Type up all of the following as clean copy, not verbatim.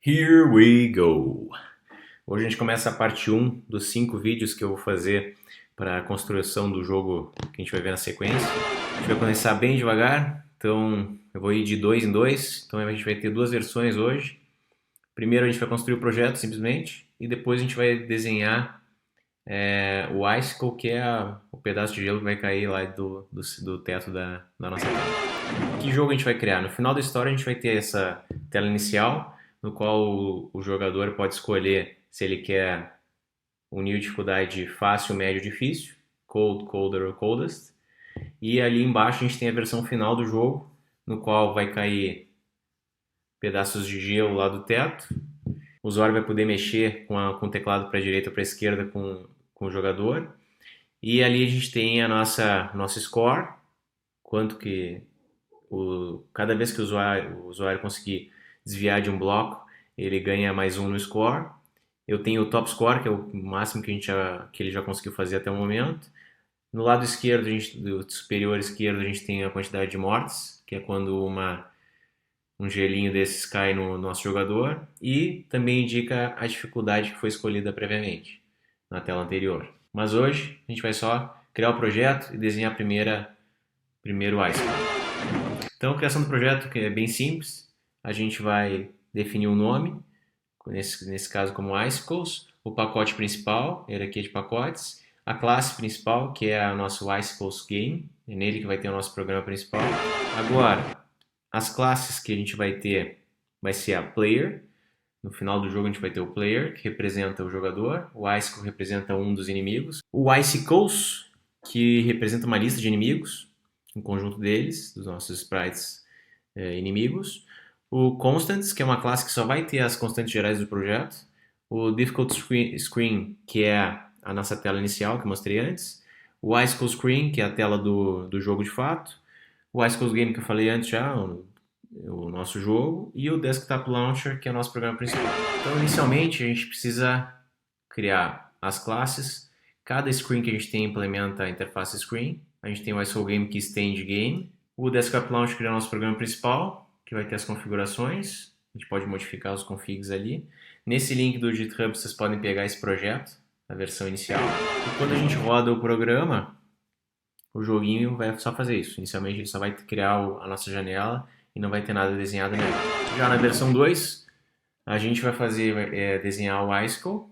Here we go! Hoje a gente começa a parte 1 dos 5 vídeos que eu vou fazer para a construção do jogo que a gente vai ver na sequência. A gente vai começar bem devagar, então eu vou ir de 2 em 2, então a gente vai ter duas versões hoje. Primeiro a gente vai construir o projeto simplesmente, e depois a gente vai desenhar o icicle, que é o pedaço de gelo que vai cair lá do teto da nossa tela. Que jogo a gente vai criar? No final da história a gente vai ter essa tela inicial, no qual o jogador pode escolher se ele quer o nível de dificuldade fácil, médio, difícil, cold, colder ou coldest. E ali embaixo a gente tem a versão final do jogo, no qual vai cair pedaços de gelo lá do teto. O usuário vai poder mexer com o teclado para a direita ou para a esquerda com o jogador. E ali a gente tem a nosso score, quanto que cada vez que o usuário conseguir desviar de um bloco, ele ganha mais um no score. Eu tenho o top score, que é o máximo que ele já conseguiu fazer até o momento. No lado esquerdo, do superior esquerdo, a gente tem a quantidade de mortes, que é quando um gelinho desses cai no nosso jogador. E também indica a dificuldade que foi escolhida previamente, na tela anterior. Mas hoje a gente vai só criar o projeto e desenhar primeiro o iceberg. Então, a criação do projeto que é bem simples. A gente vai definir um nome, nesse caso como Icicles, o pacote principal, hierarquia de pacotes, a classe principal, que é o nosso Icicles Game, é nele que vai ter o nosso programa principal. Agora, as classes que a gente vai ter vai ser a Player. No final do jogo a gente vai ter o Player, que representa o jogador, o Icicle representa um dos inimigos, o Icicles, que representa uma lista de inimigos, um conjunto deles, dos nossos sprites inimigos, o Constants, que é uma classe que só vai ter as constantes gerais do projeto, o Difficult Screen, que é a nossa tela inicial que eu mostrei antes, o Icicle Screen, que é a tela do jogo de fato, o Icicle Game que eu falei antes já, o nosso jogo, e o Desktop Launcher, que é o nosso programa principal. Então, inicialmente, a gente precisa criar as classes. Cada screen que a gente tem implementa a interface screen. A gente tem o Icicle Game que estende game. O Desktop Launcher, que é o nosso programa principal, que vai ter as configurações. A gente pode modificar os configs ali. Nesse link do GitHub, vocês podem pegar esse projeto, a versão inicial. E quando a gente roda o programa, o joguinho vai só fazer isso. Inicialmente, ele só vai criar a nossa janela e não vai ter nada desenhado nela. Já na versão 2, a gente vai desenhar o Icicle.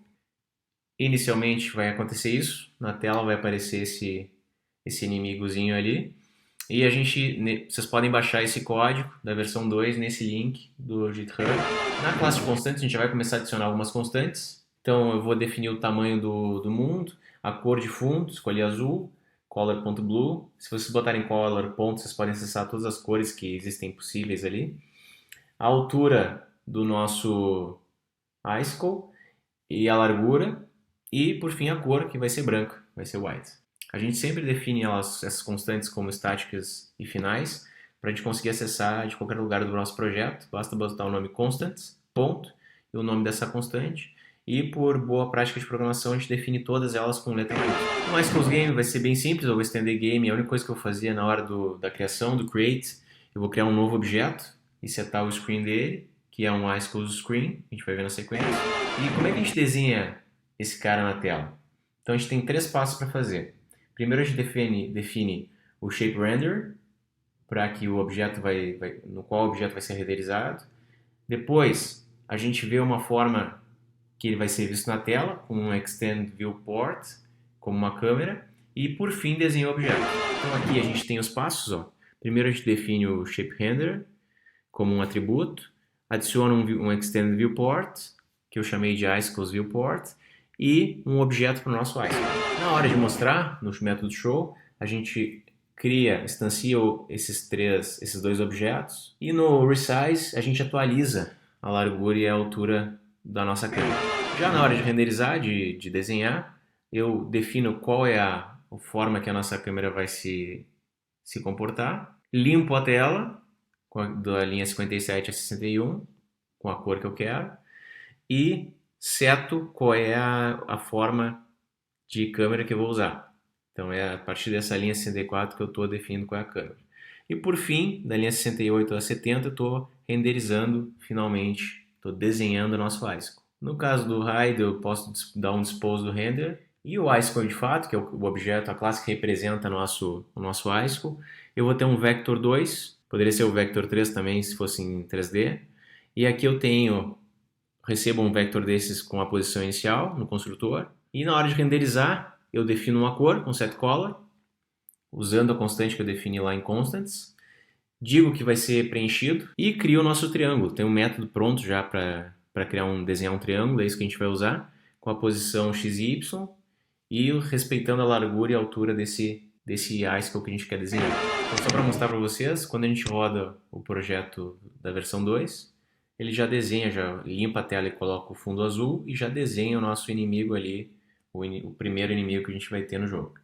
Inicialmente vai acontecer isso, na tela vai aparecer esse inimigozinho ali. E vocês podem baixar esse código da versão 2 nesse link do GitHub. Na classe de constantes, a gente já vai começar a adicionar algumas constantes. Então eu vou definir o tamanho do mundo, a cor de fundo, escolher azul, color.blue. Se vocês botarem color, vocês podem acessar todas as cores que existem possíveis ali. A altura do nosso icicle e a largura. E por fim a cor, que vai ser branca, vai ser white. A gente sempre define essas constantes como estáticas e finais, para a gente conseguir acessar de qualquer lugar do nosso projeto. Basta botar o nome constants, ponto, e o nome dessa constante. E por boa prática de programação, a gente define todas elas com letra U. No Icicles Game vai ser bem simples, eu vou estender game. A única coisa que eu fazia na hora da criação, do create, eu vou criar um novo objeto e setar o screen dele, que é um Icicles Screen, a gente vai ver na sequência. E como é que a gente desenha esse cara na tela? Então a gente tem 3 passos para fazer. Primeiro a gente define o Shape Render, para que o objeto no qual o objeto vai ser renderizado. Depois a gente vê uma forma que ele vai ser visto na tela, com um Extend Viewport, como uma câmera. E por fim desenha o objeto. Então aqui a gente tem os passos. Primeiro a gente define o Shape Render como um atributo, adiciona um Extend Viewport, que eu chamei de Icicles Viewport, e um objeto para o nosso Icicle. Na hora de mostrar, no método show, a gente instancia esses 2 objetos, e no resize a gente atualiza a largura e a altura da nossa câmera. Já na hora de renderizar, de desenhar, eu defino qual é a forma que a nossa câmera vai se comportar, limpo a tela da linha 57 a 61, com a cor que eu quero, e seto qual é a forma de câmera que eu vou usar. Então é a partir dessa linha 64 que eu estou definindo qual é a câmera. E por fim, da linha 68 a 70, eu estou renderizando finalmente estou desenhando o nosso Icicle. No caso do hide, eu posso dar um dispose do render, e o Icicle de fato, que é o objeto, a classe que representa o nosso Icicle, eu vou ter um vector 2, poderia ser o vector 3 também se fosse em 3D, e aqui eu recebo um vector desses com a posição inicial no construtor, e na hora de renderizar, eu defino uma cor com setColor, usando a constante que eu defini lá em constants, digo que vai ser preenchido e crio o nosso triângulo. Tem um método pronto já para desenhar um triângulo, é isso que a gente vai usar, com a posição x e y e respeitando a largura e a altura desse Icicle que a gente quer desenhar. Então, só para mostrar para vocês, quando a gente roda o projeto da versão 2, ele já desenha, já limpa a tela e coloca o fundo azul e já desenha o nosso inimigo ali, o primeiro inimigo que a gente vai ter no jogo.